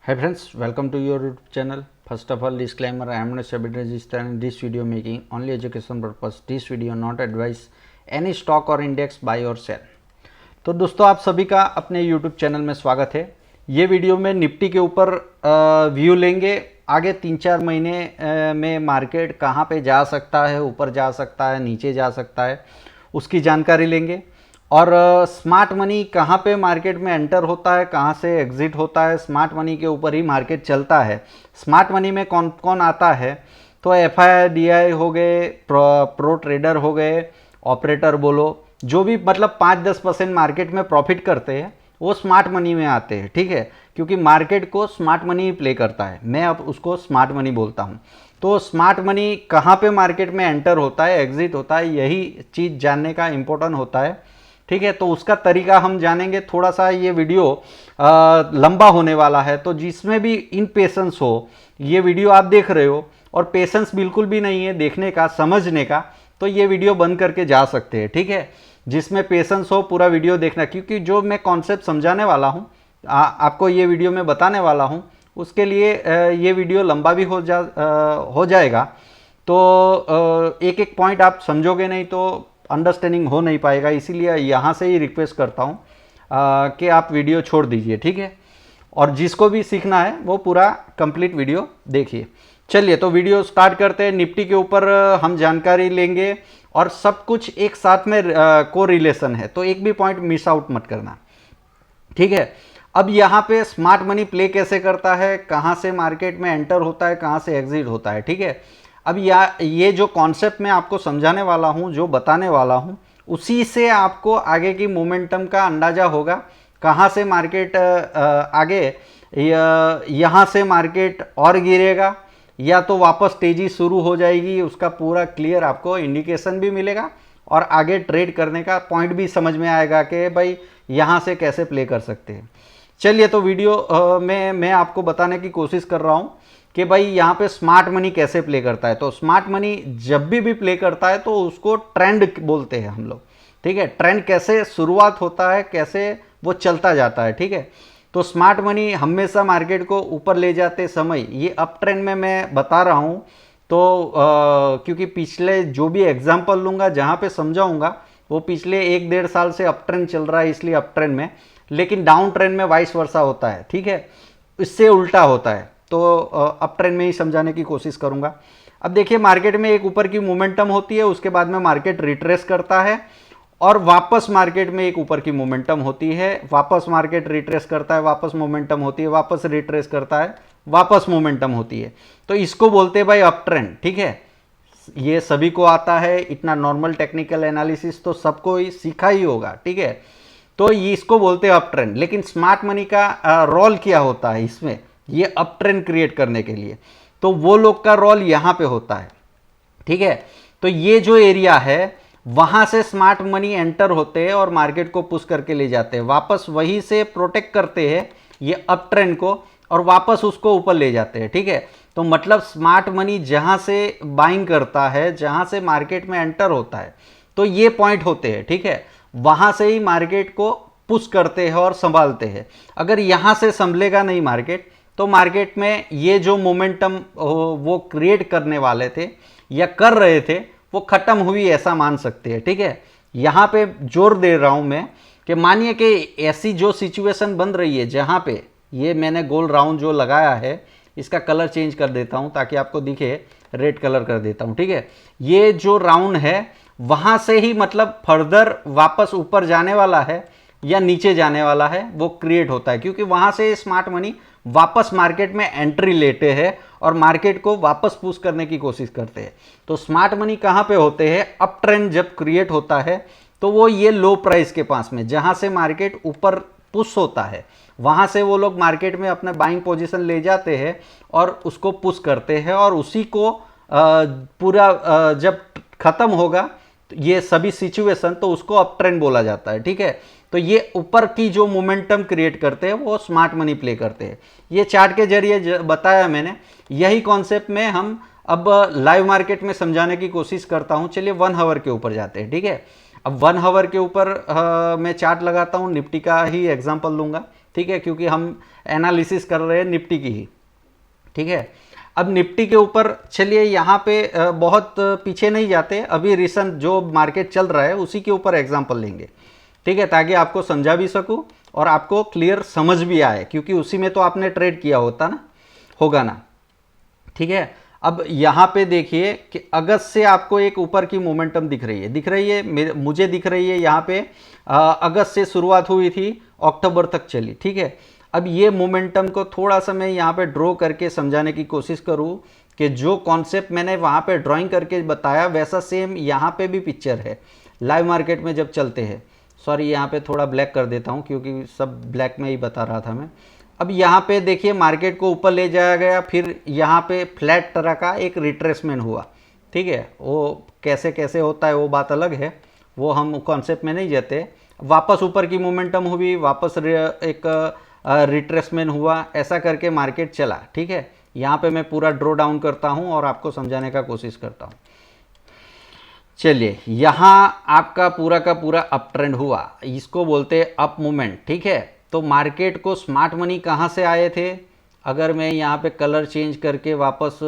Hi friends, welcome to your YouTube channel. First of all, disclaimer: I am not Sabit register and this video making only education purpose. This video not advise any stock or index buy or sell. तो दोस्तों आप सभी का अपने YouTube channel में स्वागत है। ये वीडियो में निफ्टी के ऊपर व्यू लेंगे। आगे 3-4 महीने में मार्केट कहाँ पे जा सकता है, ऊपर जा सकता है, नीचे जा सकता है, उसकी जानकारी लेंगे। और स्मार्ट मनी कहाँ पे मार्केट में एंटर होता है, कहाँ से एग्जिट होता है, स्मार्ट मनी के ऊपर ही मार्केट चलता है। स्मार्ट मनी में कौन कौन आता है, तो एफआई डीआई हो गए, प्रो ट्रेडर हो गए, ऑपरेटर बोलो, जो भी मतलब 5-10% मार्केट में प्रॉफिट करते हैं वो स्मार्ट मनी में आते हैं। ठीक है, क्योंकि मार्केट को स्मार्ट मनी प्ले करता है, मैं अब उसको स्मार्ट मनी बोलता हूँ। तो स्मार्ट मनी कहाँ पे मार्केट में एंटर होता है, एग्जिट होता है, यही चीज़ जानने का इम्पोर्टेंट होता है। ठीक है, तो उसका तरीका हम जानेंगे। थोड़ा सा ये वीडियो लंबा होने वाला है, तो जिसमें भी इन पेशेंस हो, ये वीडियो आप देख रहे हो और पेशेंस बिल्कुल भी नहीं है देखने का, समझने का, तो ये वीडियो बंद करके जा सकते हैं। ठीक है, जिसमें पेशेंस हो पूरा वीडियो देखना, क्योंकि जो मैं कॉन्सेप्ट समझाने वाला हूँ, आपको ये वीडियो में बताने वाला हूँ, उसके लिए ये वीडियो लंबा भी हो जाएगा। तो एक एक पॉइंट आप समझोगे नहीं तो अंडरस्टैंडिंग हो नहीं पाएगा, इसीलिए यहाँ से ही रिक्वेस्ट करता हूँ कि आप वीडियो छोड़ दीजिए। ठीक है, और जिसको भी सीखना है वो पूरा कंप्लीट वीडियो देखिए। चलिए तो वीडियो स्टार्ट करते हैं। निफ्टी के ऊपर हम जानकारी लेंगे और सब कुछ एक साथ में को रिलेशन है, तो एक भी पॉइंट मिस आउट मत करना। ठीक है, अब यहाँ पे स्मार्ट मनी प्ले कैसे करता है, कहाँ से मार्केट में एंटर होता है, कहाँ से एग्जिट होता है। ठीक है, अब ये जो कॉन्सेप्ट मैं आपको समझाने वाला हूँ, जो बताने वाला हूँ, उसी से आपको आगे की मोमेंटम का अंदाज़ा होगा। कहाँ से मार्केट आगे यहाँ से मार्केट और गिरेगा या तो वापस तेज़ी शुरू हो जाएगी, उसका पूरा क्लियर आपको इंडिकेशन भी मिलेगा और आगे ट्रेड करने का पॉइंट भी समझ में आएगा कि भाई यहाँ से कैसे प्ले कर सकते हैं। चलिए तो वीडियो में मैं आपको बताने की कोशिश कर रहा हूँ कि भाई यहाँ पे स्मार्ट मनी कैसे प्ले करता है। तो स्मार्ट मनी जब भी प्ले करता है तो उसको ट्रेंड बोलते हैं हम लोग। ठीक है, ट्रेंड कैसे शुरुआत होता है, कैसे वो चलता जाता है। ठीक है, तो स्मार्ट मनी हमेशा मार्केट को ऊपर ले जाते समय, ये अप ट्रेंड में मैं बता रहा हूँ, तो क्योंकि पिछले जो भी एग्जाम्पल लूँगा जहाँ पे समझाऊँगा वो पिछले 1-1.5 साल से अप ट्रेंड चल रहा है, इसलिए अप ट्रेंड में, लेकिन डाउन ट्रेंड में वाइस वर्सा होता है। ठीक है, इससे उल्टा होता है, तो अप ट्रेंड में ही समझाने की कोशिश करूंगा। अब देखिए, मार्केट में एक ऊपर की मोमेंटम होती है, उसके बाद में मार्केट रिट्रेस करता है और वापस मार्केट में एक ऊपर की मोमेंटम होती है, वापस मार्केट रिट्रेस करता है, वापस मोमेंटम होती है, वापस रिट्रेस करता है, वापस मोमेंटम होती है। तो इसको बोलते हैं भाई अप ट्रेंड। ठीक है, ये सभी को आता है, इतना नॉर्मल टेक्निकल एनालिसिस तो सबको ही सीखा ही होगा। ठीक है, तो ये इसको बोलते हैं अप ट्रेंड। लेकिन स्मार्ट मनी का रोल क्या होता है इसमें, ये अप ट्रेंड क्रिएट करने के लिए, तो वो लोग का रोल यहाँ पे होता है। ठीक है, तो ये जो एरिया है वहां से स्मार्ट मनी एंटर होते हैं और मार्केट को पुश करके ले जाते हैं, वापस वहीं से प्रोटेक्ट करते हैं ये अप ट्रेंड को और वापस उसको ऊपर ले जाते हैं। ठीक है, तो मतलब स्मार्ट मनी जहां से बाइंग करता है, जहां से मार्केट में एंटर होता है, तो ये पॉइंट होते हैं। ठीक है, वहां से ही मार्केट को पुश करते हैं और संभालते हैं। अगर यहां से संभलेगा नहीं मार्केट, तो मार्केट में ये जो मोमेंटम वो क्रिएट करने वाले थे या कर रहे थे वो खत्म हुई, ऐसा मान सकते हैं। ठीक है, यहाँ पे जोर दे रहा हूँ मैं कि मानिए कि ऐसी जो सिचुएशन बन रही है जहाँ पे ये मैंने गोल राउंड जो लगाया है, इसका कलर चेंज कर देता हूँ ताकि आपको दिखे, रेड कलर कर देता हूँ। ठीक है, ये जो राउंड है वहाँ से ही मतलब फर्दर वापस ऊपर जाने वाला है या नीचे जाने वाला है वो क्रिएट होता है, क्योंकि वहाँ से स्मार्ट मनी वापस मार्केट में एंट्री लेते हैं और मार्केट को वापस पुश करने की कोशिश करते हैं। तो स्मार्ट मनी कहाँ पे होते हैं, अप ट्रेंड जब क्रिएट होता है तो वो ये लो प्राइस के पास में, जहाँ से मार्केट ऊपर पुश होता है, वहाँ से वो लोग मार्केट में अपने बाइंग पोजीशन ले जाते हैं और उसको पुश करते हैं, और उसी को पूरा जब खत्म होगा ये सभी सिचुएशन, तो उसको अप ट्रेंड बोला जाता है। ठीक है, तो ये ऊपर की जो मोमेंटम क्रिएट करते हैं वो स्मार्ट मनी प्ले करते हैं। ये चार्ट के जरिए बताया मैंने, यही कॉन्सेप्ट में हम अब लाइव मार्केट में समझाने की कोशिश करता हूँ। चलिए 1 आवर के ऊपर जाते हैं। ठीक है, अब 1 आवर के ऊपर मैं चार्ट लगाता हूँ, निफ्टी का ही एग्जांपल लूँगा ठीक है, क्योंकि हम एनालिसिस कर रहे हैं निफ्टी की ही, ठीक है। अब निफ्टी के ऊपर चलिए यहाँ पे बहुत पीछे नहीं जाते, अभी रिसेंट जो मार्केट चल रहा है उसी के ऊपर एग्जांपल लेंगे, ठीक है, ताकि आपको समझा भी सकूं और आपको क्लियर समझ भी आए, क्योंकि उसी में तो आपने ट्रेड किया होगा ना, ठीक है। अब यहाँ पे देखिए कि अगस्त से आपको एक ऊपर की मोमेंटम दिख रही है, मुझे दिख रही है यहाँ पे। अगस्त से शुरुआत हुई थी, अक्टूबर तक चली, ठीक है। अब ये मोमेंटम को थोड़ा सा मैं यहाँ पे ड्रॉ करके समझाने की कोशिश करूँ कि जो कॉन्सेप्ट मैंने वहाँ पे ड्राइंग करके बताया वैसा सेम यहाँ पे भी पिक्चर है लाइव मार्केट में जब चलते हैं। सॉरी, यहाँ पे थोड़ा ब्लैक कर देता हूँ क्योंकि सब ब्लैक में ही बता रहा था मैं। अब यहाँ पे देखिए मार्केट को ऊपर ले जाया गया, फिर यहाँ पे फ्लैट तरह का एक रिट्रेसमेंट हुआ, ठीक है। वो कैसे कैसे होता है वो बात अलग है, वो हम कॉन्सेप्ट में नहीं जाते। वापस ऊपर की मोमेंटम हुई, वापस एक रिट्रेसमेंट हुआ, ऐसा करके मार्केट चला, ठीक है। यहाँ पे मैं पूरा ड्रॉ डाउन करता हूँ और आपको समझाने का कोशिश करता हूँ। चलिए, यहाँ आपका पूरा का पूरा अप ट्रेंड हुआ, इसको बोलते हैं अप मूवमेंट, ठीक है। तो मार्केट को स्मार्ट मनी कहाँ से आए थे? अगर मैं यहाँ पे कलर चेंज करके वापस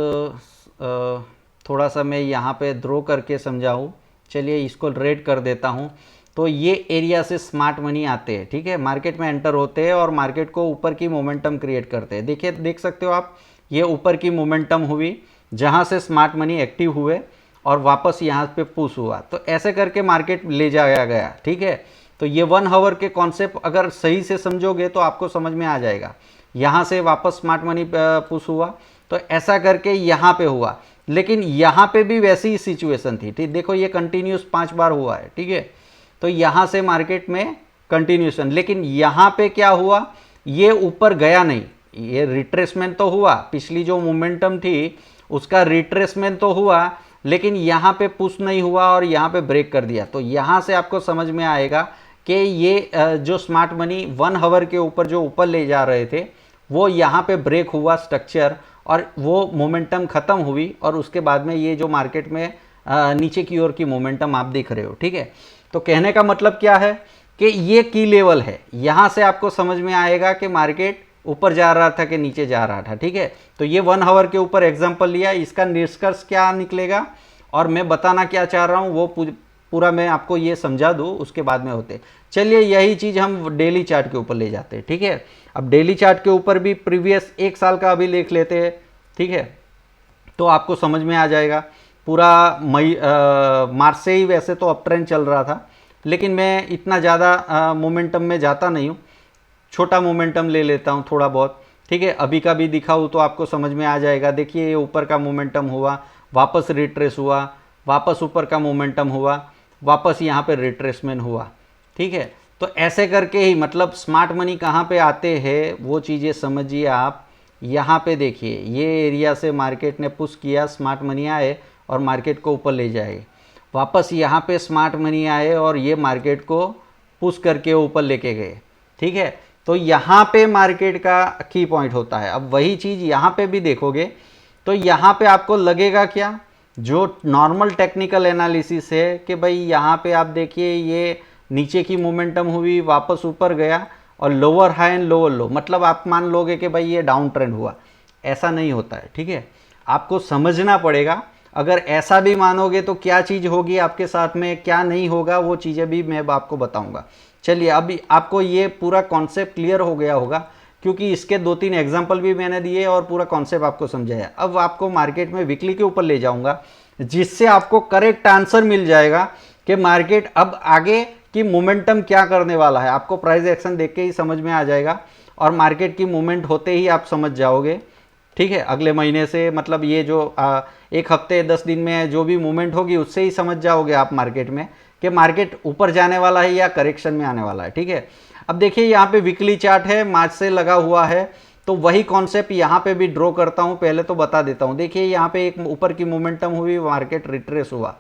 थोड़ा सा मैं यहाँ पे ड्रॉ करके समझाऊँ, चलिए इसको रेड कर देता हूँ। तो ये एरिया से स्मार्ट मनी आते हैं, ठीक है, मार्केट में एंटर होते हैं और मार्केट को ऊपर की मोमेंटम क्रिएट करते हैं। देखिए, देख सकते हो आप, ये ऊपर की मोमेंटम हुई जहाँ से स्मार्ट मनी एक्टिव हुए और वापस यहाँ पे पुश हुआ, तो ऐसे करके मार्केट ले जाया गया, ठीक है। तो ये 1 आवर के कॉन्सेप्ट अगर सही से समझोगे तो आपको समझ में आ जाएगा। यहाँ से वापस स्मार्ट मनी पुश हुआ, तो ऐसा करके यहाँ पे हुआ, लेकिन यहाँ पे भी वैसी ही सिचुएशन थी, ठीक। देखो ये कंटिन्यूस 5 बार हुआ है, ठीक है। तो यहाँ से मार्केट में कंटिन्यूशन, लेकिन यहाँ पे क्या हुआ, ये ऊपर गया नहीं, ये रिट्रेसमेंट तो हुआ, पिछली जो मोमेंटम थी उसका रिट्रेसमेंट तो हुआ, लेकिन यहाँ पे पुश नहीं हुआ और यहाँ पे ब्रेक कर दिया। तो यहाँ से आपको समझ में आएगा कि ये जो स्मार्ट मनी 1 आवर के ऊपर जो ऊपर ले जा रहे थे वो यहाँ पे ब्रेक हुआ स्ट्रक्चर, और वो मोमेंटम ख़त्म हुई, और उसके बाद में ये जो मार्केट में नीचे की ओर की मोमेंटम आप देख रहे हो, ठीक है। तो कहने का मतलब क्या है कि ये की लेवल है, यहाँ से आपको समझ में आएगा कि मार्केट ऊपर जा रहा था कि नीचे जा रहा था, ठीक है। तो ये 1 आवर के ऊपर एग्जांपल लिया, इसका निष्कर्ष क्या निकलेगा और मैं बताना क्या चाह रहा हूँ वो पूरा मैं आपको ये समझा दूँ, उसके बाद में होते। चलिए यही चीज़ हम डेली चार्ट के ऊपर ले जाते हैं, ठीक है। अब डेली चार्ट के ऊपर भी प्रीवियस 1 साल का अभी देख लेते हैं, ठीक है। तो आपको समझ में आ जाएगा। पूरा मार्च से ही वैसे तो अप ट्रेंड चल रहा था, लेकिन मैं इतना ज़्यादा मोमेंटम में जाता नहीं हूँ, छोटा मोमेंटम ले लेता हूँ थोड़ा बहुत, ठीक है। अभी का भी दिखाऊँ तो आपको समझ में आ जाएगा। देखिए ये ऊपर का मोमेंटम हुआ, वापस रिट्रेस हुआ, वापस ऊपर का मोमेंटम हुआ, वापस यहाँ पे रिट्रेसमेंट हुआ, ठीक है। तो ऐसे करके ही मतलब स्मार्ट मनी कहाँ पे आते हैं वो चीज़ें समझिए आप। यहाँ पे देखिए ये एरिया से मार्केट ने पुश किया, स्मार्ट मनी आए और मार्केट को ऊपर ले जाए, वापस यहाँ पे स्मार्ट मनी आए और ये मार्केट को पुश करके ऊपर लेके गए, ठीक है। तो यहाँ पे मार्केट का की पॉइंट होता है। अब वही चीज़ यहाँ पे भी देखोगे तो यहाँ पे आपको लगेगा क्या, जो नॉर्मल टेक्निकल एनालिसिस है कि भाई यहाँ पे आप देखिए ये नीचे की मोमेंटम हुई, वापस ऊपर गया और लोअर हाई एंड लोअर लो, मतलब आप मान लोगे कि भाई ये डाउन ट्रेंड हुआ। ऐसा नहीं होता है, ठीक है। आपको समझना पड़ेगा। अगर ऐसा भी मानोगे तो क्या चीज़ होगी आपके साथ में, क्या नहीं होगा, वो चीज़ें भी मैं आपको बताऊंगा। चलिए अभी आपको ये पूरा कॉन्सेप्ट क्लियर हो गया होगा, क्योंकि इसके 2-3 एग्जाम्पल भी मैंने दिए और पूरा कॉन्सेप्ट आपको समझाया। अब आपको मार्केट में वीकली के ऊपर ले जाऊंगा, जिससे आपको करेक्ट आंसर मिल जाएगा कि मार्केट अब आगे की मोमेंटम क्या करने वाला है। आपको प्राइस एक्शन देख के ही समझ में आ जाएगा और मार्केट की मूवमेंट होते ही आप समझ जाओगे, ठीक है। अगले महीने से मतलब ये जो 1 हफ्ते 10 दिन में जो भी मूवमेंट होगी उससे ही समझ जाओगे आप मार्केट में कि मार्केट ऊपर जाने वाला है या करेक्शन में आने वाला है, ठीक है। अब देखिए यहाँ पे वीकली चार्ट है, मार्च से लगा हुआ है, तो वही कॉन्सेप्ट यहाँ पे भी ड्रॉ करता हूँ। पहले तो बता देता हूँ, देखिए यहाँ पे एक ऊपर की मोमेंटम हुई, मार्केट रिट्रेस हुआ,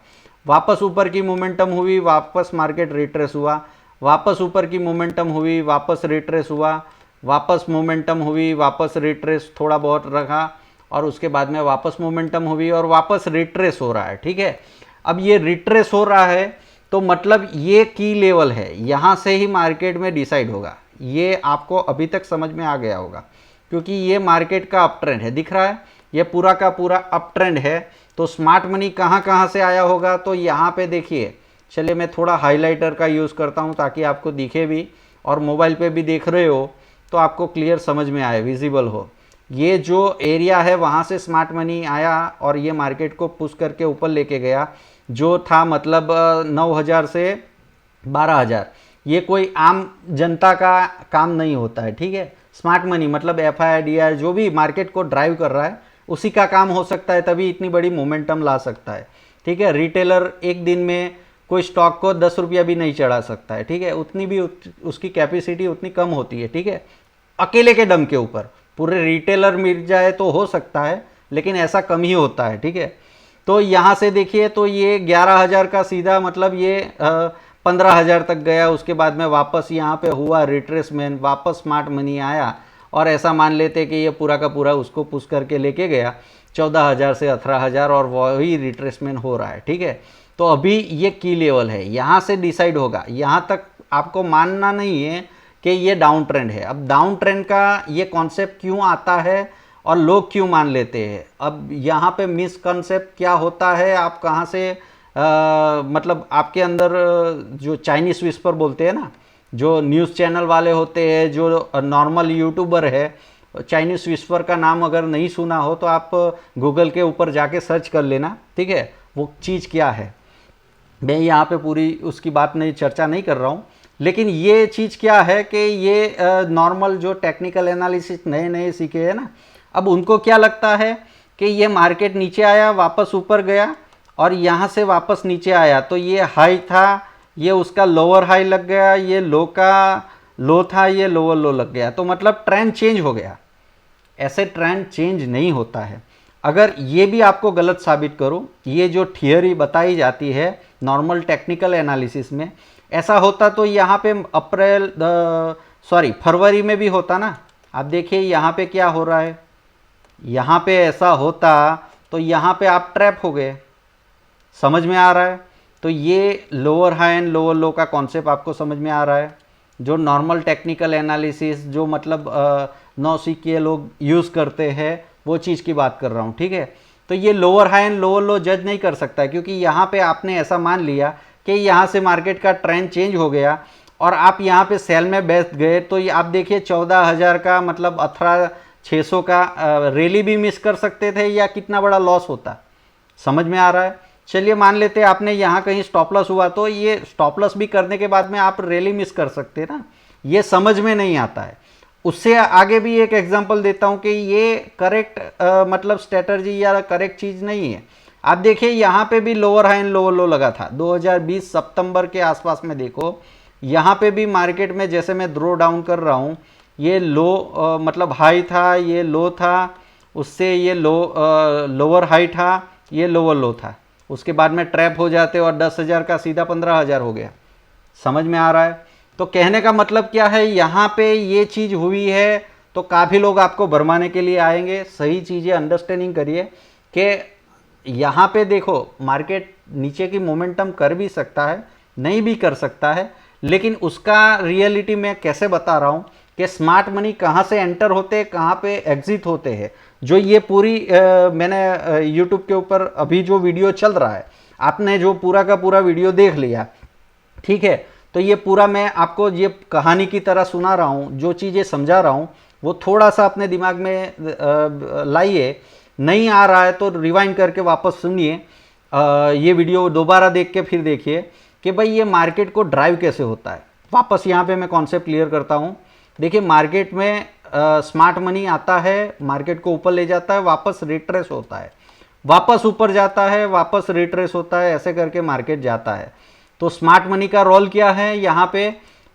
वापस ऊपर की मोमेंटम हुई, वापस मार्केट रिट्रेस हुआ, वापस ऊपर की मोमेंटम हुई, वापस रिट्रेस हुआ, वापस मोमेंटम हुई, वापस रिट्रेस थोड़ा बहुत रखा और उसके बाद में वापस मोमेंटम हुई और वापस रिट्रेस हो रहा है, ठीक है। अब ये रिट्रेस हो रहा है तो मतलब ये की लेवल है, यहाँ से ही मार्केट में डिसाइड होगा, ये आपको अभी तक समझ में आ गया होगा, क्योंकि ये मार्केट का अप ट्रेंड है, दिख रहा है, ये पूरा का पूरा अप ट्रेंड है। तो स्मार्ट मनी कहाँ कहाँ से आया होगा, तो यहाँ पे देखिए, चलिए मैं थोड़ा हाइलाइटर का यूज़ करता हूँ ताकि आपको दिखे भी, और मोबाइल पे भी देख रहे हो तो आपको क्लियर समझ में आए, विजिबल हो। ये जो एरिया है वहाँ से स्मार्ट मनी आया और ये मार्केट को पुश करके ऊपर लेके गया, जो था मतलब 9,000 से 12,000। ये कोई आम जनता का काम नहीं होता है, ठीक है। स्मार्ट मनी मतलब FIDR जो भी मार्केट को ड्राइव कर रहा है उसी का काम हो सकता है, तभी इतनी बड़ी मोमेंटम ला सकता है, ठीक है। रिटेलर एक दिन में कोई स्टॉक को 10 रुपया भी नहीं चढ़ा सकता है, ठीक है, उतनी भी उसकी कैपेसिटी उतनी कम होती है, ठीक है। अकेले के दम के ऊपर पूरे रिटेलर मिल जाए तो हो सकता है, लेकिन ऐसा कम ही होता है, ठीक है। तो यहाँ से देखिए, तो ये 11,000 का सीधा मतलब ये 15,000 तक गया, उसके बाद में वापस यहाँ पे हुआ रिट्रेसमेंट, वापस स्मार्ट मनी आया और ऐसा मान लेते कि ये पूरा का पूरा उसको पुश करके लेके गया 14,000 से 18,000 और वही रिट्रेसमेंट हो रहा है, ठीक है। तो अभी ये की लेवल है, यहाँ से डिसाइड होगा, यहाँ तक आपको मानना नहीं है कि ये डाउन ट्रेंड है। अब डाउन ट्रेंड का ये कॉन्सेप्ट क्यों आता है और लोग क्यों मान लेते हैं, अब यहाँ पे मिसकॉन्सेप्ट क्या होता है, आप कहाँ से मतलब आपके अंदर जो चाइनीज़ विस्पर बोलते हैं ना, जो न्यूज़ चैनल वाले होते हैं, जो नॉर्मल यूट्यूबर है, चाइनीज़ विस्पर का नाम अगर नहीं सुना हो तो आप गूगल के ऊपर जाके सर्च कर लेना, ठीक है, वो चीज़ क्या है। मैं यहाँ पे पूरी उसकी बात नहीं, चर्चा नहीं कर रहा हूँ, लेकिन ये चीज़ क्या है कि ये नॉर्मल जो टेक्निकल एनालिसिस नए नए सीखे हैं ना, अब उनको क्या लगता है कि ये मार्केट नीचे आया, वापस ऊपर गया और यहाँ से वापस नीचे आया, तो ये हाई था, ये उसका लोअर हाई लग गया, ये लो का लो था, ये लोअर लो लग गया, तो मतलब ट्रेंड चेंज हो गया। ऐसे ट्रेंड चेंज नहीं होता है। अगर ये भी आपको गलत साबित करूं, ये जो थियरी बताई जाती है नॉर्मल टेक्निकल एनालिसिस में, ऐसा होता तो यहाँ पे फरवरी में भी होता ना। आप देखिए यहाँ पे क्या हो रहा है, यहाँ पे ऐसा होता तो यहाँ पे आप ट्रैप हो गए, समझ में आ रहा है। तो ये लोअर हाई एंड लोअर लो का कॉन्सेप्ट आपको समझ में आ रहा है, जो नॉर्मल टेक्निकल एनालिसिस जो मतलब नौसिखिए लोग यूज़ करते हैं वो चीज़ की बात कर रहा हूँ, ठीक है। तो ये लोअर हाई एंड लोअर लो जज नहीं कर सकता, क्योंकि यहाँ पे आपने ऐसा मान लिया कि यहाँ से मार्केट का ट्रेंड चेंज हो गया और आप यहाँ पे सेल में बैठ गए, तो ये आप देखिए 14,000 का मतलब 18,600 का रैली भी मिस कर सकते थे, या कितना बड़ा लॉस होता, समझ में आ रहा है। चलिए मान लेते हैं आपने यहाँ कहीं स्टॉप लॉस हुआ, तो ये स्टॉप लॉस भी करने के बाद में आप रैली मिस कर सकते हैं ना, ये समझ में नहीं आता है। उससे आगे भी एक एग्जांपल देता हूँ कि ये करेक्ट मतलब स्ट्रेटजी या करेक्ट चीज़ नहीं है। आप देखिए यहाँ पे भी लोअर हाई एंड लोअर लो लगा था 2020 सितंबर के आसपास में, देखो यहाँ पे भी मार्केट में जैसे मैं ड्रॉ डाउन कर रहा हूँ, ये लो मतलब हाई था, ये लो था, उससे ये लोअर हाई था, ये लोअर लो था, उसके बाद में ट्रैप हो जाते और 10,000 का सीधा 15,000 हो गया, समझ में आ रहा है। तो कहने का मतलब क्या है, यहाँ पे ये चीज़ हुई है तो काफ़ी लोग आपको भरमाने के लिए आएंगे। सही चीज़ें अंडरस्टैंडिंग करिए कि यहाँ पे देखो मार्केट नीचे की मोमेंटम कर भी सकता है, नहीं भी कर सकता है, लेकिन उसका रियलिटी मैं कैसे बता रहा हूँ कि स्मार्ट मनी कहाँ से एंटर होते हैं, कहाँ पे एग्जिट होते हैं। जो ये पूरी मैंने यूट्यूब के ऊपर अभी जो वीडियो चल रहा है, आपने जो पूरा का पूरा वीडियो देख लिया, ठीक है, तो ये पूरा मैं आपको ये कहानी की तरह सुना रहा हूँ, जो चीज़ें समझा रहा हूँ वो थोड़ा सा अपने दिमाग में लाइए। नहीं आ रहा है तो रिवाइंड करके वापस सुनिए, ये वीडियो दोबारा देख के फिर देखिए कि भाई ये मार्केट को ड्राइव कैसे होता है। वापस यहाँ पे मैं कॉन्सेप्ट क्लियर करता हूँ। देखिए मार्केट में स्मार्ट मनी आता है, मार्केट को ऊपर ले जाता है, वापस रिट्रेस होता है, वापस ऊपर जाता है, वापस रिट्रेस होता है, ऐसे करके मार्केट जाता है। तो स्मार्ट मनी का रोल क्या है यहाँ पे,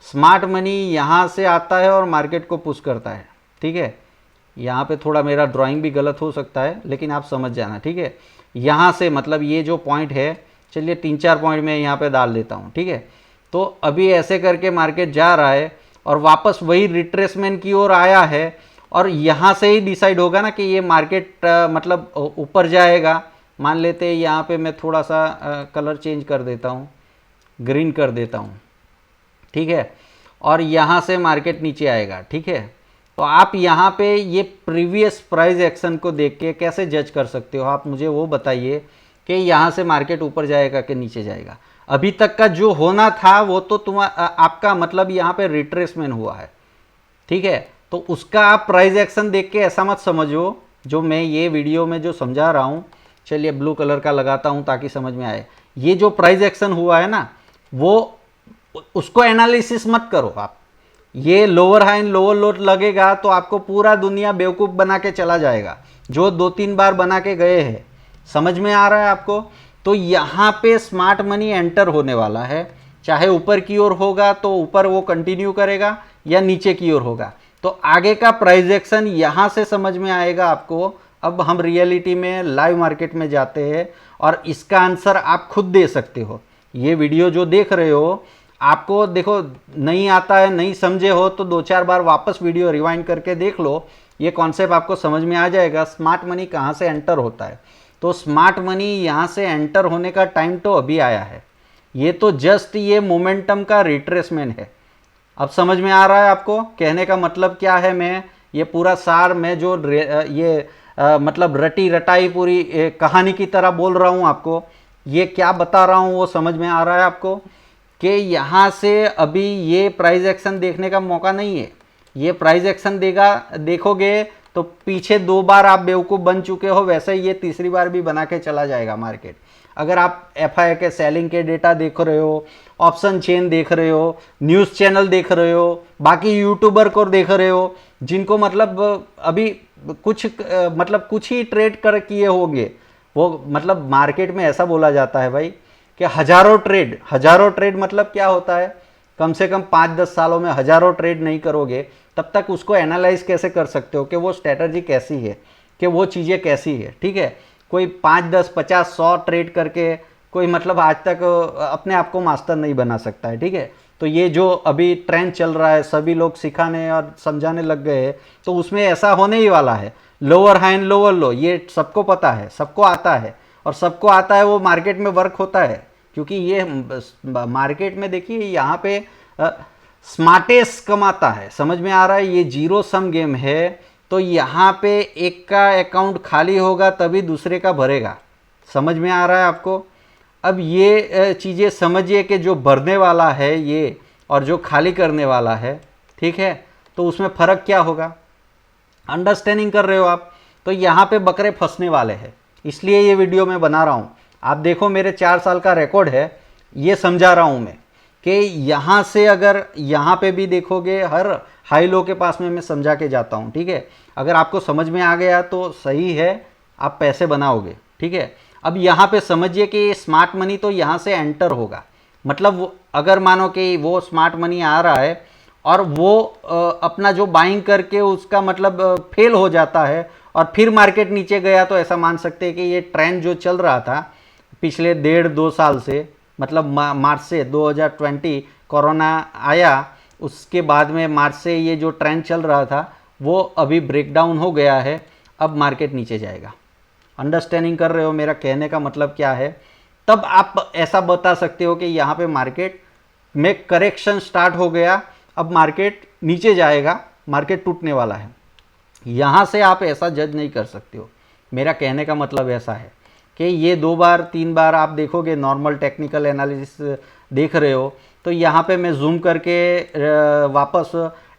स्मार्ट मनी यहाँ से आता है और मार्केट को पुश करता है, ठीक है। यहाँ पे थोड़ा मेरा ड्राइंग भी गलत हो सकता है, लेकिन आप समझ जाना, ठीक है। यहाँ से मतलब ये जो पॉइंट है, चलिए 3-4 पॉइंट मैं यहाँ पे डाल देता हूँ, ठीक है। तो अभी ऐसे करके मार्केट जा रहा है और वापस वही रिट्रेसमेंट की ओर आया है, और यहाँ से ही डिसाइड होगा ना कि ये मार्केट मतलब ऊपर जाएगा। मान लेते हैं यहाँ पे मैं थोड़ा सा कलर चेंज कर देता हूँ, ग्रीन कर देता हूँ, ठीक है। और यहाँ से मार्केट नीचे आएगा, ठीक है। तो आप यहाँ पे ये प्रीवियस प्राइस एक्शन को देख के कैसे जज कर सकते हो, आप मुझे वो बताइए कि यहाँ से मार्केट ऊपर जाएगा कि नीचे जाएगा। अभी तक का जो होना था वो तो आपका मतलब यहाँ पे रिट्रेसमेंट हुआ है, ठीक है। तो उसका आप प्राइस एक्शन देख के ऐसा मत समझो जो मैं ये वीडियो में जो समझा रहा हूँ। चलिए ब्लू कलर का लगाता हूँ ताकि समझ में आए। ये जो प्राइस एक्शन हुआ है ना, वो उसको एनालिसिस मत करो आप। ये लोअर हाई एंड लोअर लो लगेगा तो आपको पूरा दुनिया बेवकूफ़ बना के चला जाएगा, जो 2-3 बार बना के गए हैं। समझ में आ रहा है आपको? तो यहाँ पे स्मार्ट मनी एंटर होने वाला है, चाहे ऊपर की ओर होगा तो ऊपर वो कंटिन्यू करेगा या नीचे की ओर होगा। तो आगे का प्राइस एक्शन यहाँ से समझ में आएगा आपको। अब हम रियलिटी में लाइव मार्केट में जाते हैं और इसका आंसर आप खुद दे सकते हो। ये वीडियो जो देख रहे हो, आपको देखो नहीं आता है, नहीं समझे हो तो 2-4 बार वापस वीडियो रिवाइंड करके देख लो, ये कॉन्सेप्ट आपको समझ में आ जाएगा स्मार्ट मनी कहाँ से एंटर होता है। तो स्मार्ट मनी यहाँ से एंटर होने का टाइम तो अभी आया है। ये तो जस्ट ये मोमेंटम का रिट्रेसमेंट है। अब समझ में आ रहा है आपको कहने का मतलब क्या है? मैं ये पूरा सार में जो मतलब रटी रटाई पूरी कहानी की तरह बोल रहा हूँ आपको, ये क्या बता रहा हूँ वो समझ में आ रहा है आपको कि यहाँ से अभी ये प्राइस एक्शन देखने का मौका नहीं है। ये प्राइस एक्शन देखोगे तो पीछे 2 बार आप बेवकूफ़ बन चुके हो, वैसे ही ये तीसरी बार भी बना के चला जाएगा मार्केट। अगर आप एफआई के सेलिंग के डेटा देख रहे हो, ऑप्शन चेन देख रहे हो, न्यूज़ चैनल देख रहे हो, बाकी यूट्यूबर को देख रहे हो जिनको मतलब अभी कुछ ही ट्रेड कर किए होंगे, वो मतलब मार्केट में ऐसा बोला जाता है भाई कि हजारों ट्रेड मतलब क्या होता है? कम से कम 5-10 सालों में हजारों ट्रेड नहीं करोगे तब तक उसको एनालाइज कैसे कर सकते हो कि वो स्ट्रेटजी कैसी है, कि वो चीज़ें कैसी है, ठीक है। कोई 5-10 50 100 ट्रेड करके कोई मतलब आज तक अपने आप को मास्टर नहीं बना सकता है, ठीक है। तो ये जो अभी ट्रेंड चल रहा है, सभी लोग सिखाने और समझाने लग गए हैं, तो उसमें ऐसा होने ही वाला है। लोअर हाई एंड लोअर लो ये सबको पता है, सबको आता है, और सबको आता है वो मार्केट में वर्क होता है। क्योंकि ये मार्केट में देखिए यहाँ पे स्मार्टेस्ट कमाता है, समझ में आ रहा है? ये जीरो सम गेम है। तो यहाँ पे एक का अकाउंट खाली होगा तभी दूसरे का भरेगा, समझ में आ रहा है आपको? अब ये चीज़ें समझिए कि जो भरने वाला है ये और जो खाली करने वाला है, ठीक है, तो उसमें फ़र्क क्या होगा? अंडरस्टैंडिंग कर रहे हो आप? तो यहाँ पे बकरे फंसने वाले हैं, इसलिए ये वीडियो मैं बना रहा हूँ। आप देखो मेरे 4 साल का रिकॉर्ड है, ये समझा रहा हूँ मैं कि यहाँ से अगर यहाँ पे भी देखोगे हर हाई लो के पास में मैं समझा के जाता हूँ, ठीक है। अगर आपको समझ में आ गया तो सही है, आप पैसे बनाओगे, ठीक है। अब यहाँ पे समझिए कि स्मार्ट मनी तो यहाँ से एंटर होगा, मतलब अगर मानो कि वो स्मार्ट मनी आ रहा है और वो अपना जो बाइंग करके उसका मतलब फेल हो जाता है और फिर मार्केट नीचे गया, तो ऐसा मान सकते हैं कि ये ट्रेंड जो चल रहा था पिछले 1.5-2 साल से, मतलब मार्च से 2020 कोरोना आया, उसके बाद में मार्च से ये जो ट्रेंड चल रहा था वो अभी ब्रेकडाउन हो गया है। अब मार्केट नीचे जाएगा। अंडरस्टैंडिंग कर रहे हो मेरा कहने का मतलब क्या है? तब आप ऐसा बता सकते हो कि यहाँ पे मार्केट में करेक्शन स्टार्ट हो गया, अब मार्केट नीचे जाएगा, मार्केट टूटने वाला है। यहाँ से आप ऐसा जज नहीं कर सकते हो। मेरा कहने का मतलब ऐसा है कि ये 2 बार 3 बार आप देखोगे, नॉर्मल टेक्निकल एनालिसिस देख रहे हो, तो यहाँ पे मैं जूम करके वापस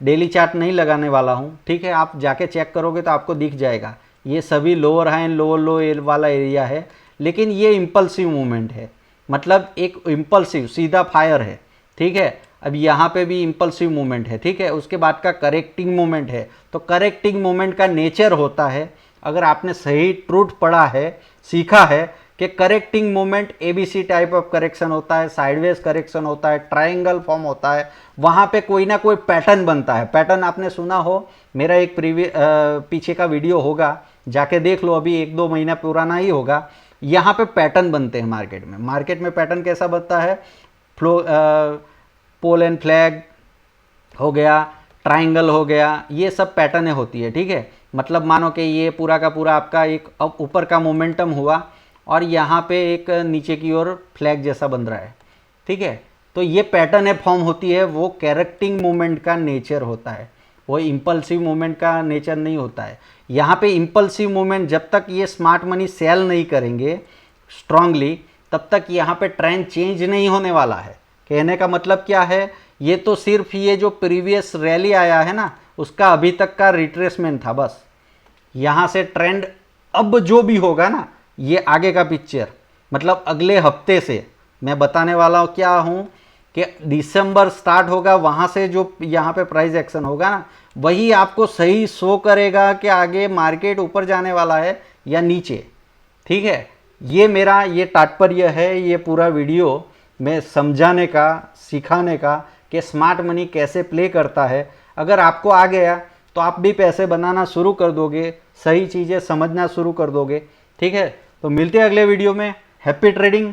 डेली चार्ट नहीं लगाने वाला हूँ, ठीक है। आप जाके चेक करोगे तो आपको दिख जाएगा ये सभी लोअर हाई एंड लोअर लो वाला एरिया है, लेकिन ये इम्पल्सिव मूवमेंट है, मतलब एक इम्पल्सिव सीधा फायर है, ठीक है। अब यहाँ पे भी इम्पल्सिव मूवमेंट है, ठीक है। उसके बाद का करेक्टिंग मूवमेंट है। तो करेक्टिंग मूवमेंट का नेचर होता है, अगर आपने सही ट्रूथ पढ़ा है, सीखा है कि correcting movement ABC type of correction होता है, साइडवेज करेक्शन होता है, ट्रायंगल फॉर्म होता है, वहाँ पे कोई ना कोई पैटर्न बनता है। पैटर्न आपने सुना हो, मेरा एक पीछे का वीडियो होगा, जाके देख लो, अभी 1-2 महीना पुराना ही होगा। यहाँ पे पैटर्न बनते हैं मार्केट में। मार्केट में पैटर्न कैसा बनता है? पोल एंड फ्लैग हो गया, ट्रायंगल हो गया, ये सब पैटर्नें होती है, ठीक है। मतलब मानो कि ये पूरा का पूरा आपका एक अब ऊपर का मोमेंटम हुआ और यहाँ पे एक नीचे की ओर फ्लैग जैसा बन रहा है, ठीक है। तो ये पैटर्न है फॉर्म होती है, वो कैरेक्टिंग मूवमेंट का नेचर होता है, वो इम्पल्सिव मूवमेंट का नेचर नहीं होता है। यहाँ पे इम्पल्सिव मूवमेंट जब तक ये स्मार्ट मनी सेल नहीं करेंगे स्ट्रांगली, तब तक यहाँ पे ट्रेंड चेंज नहीं होने वाला है। कहने का मतलब क्या है, ये तो सिर्फ ये जो प्रीवियस रैली आया है ना, उसका अभी तक का रिट्रेसमेंट था बस। यहाँ से ट्रेंड अब जो भी होगा ना, ये आगे का पिक्चर, मतलब अगले हफ्ते से मैं बताने वाला हूँ क्या हूँ कि दिसंबर स्टार्ट होगा, वहाँ से जो यहाँ पे प्राइस एक्शन होगा ना, वही आपको सही शो करेगा कि आगे मार्केट ऊपर जाने वाला है या नीचे। ठीक है, ये मेरा ये तात्पर्य है ये पूरा वीडियो में समझाने का, सिखाने का कि स्मार्ट मनी कैसे प्ले करता है। अगर आपको आ गया तो आप भी पैसे बनाना शुरू कर दोगे, सही चीज़ें समझना शुरू कर दोगे। ठीक है, तो मिलते हैं अगले वीडियो में। Happy trading.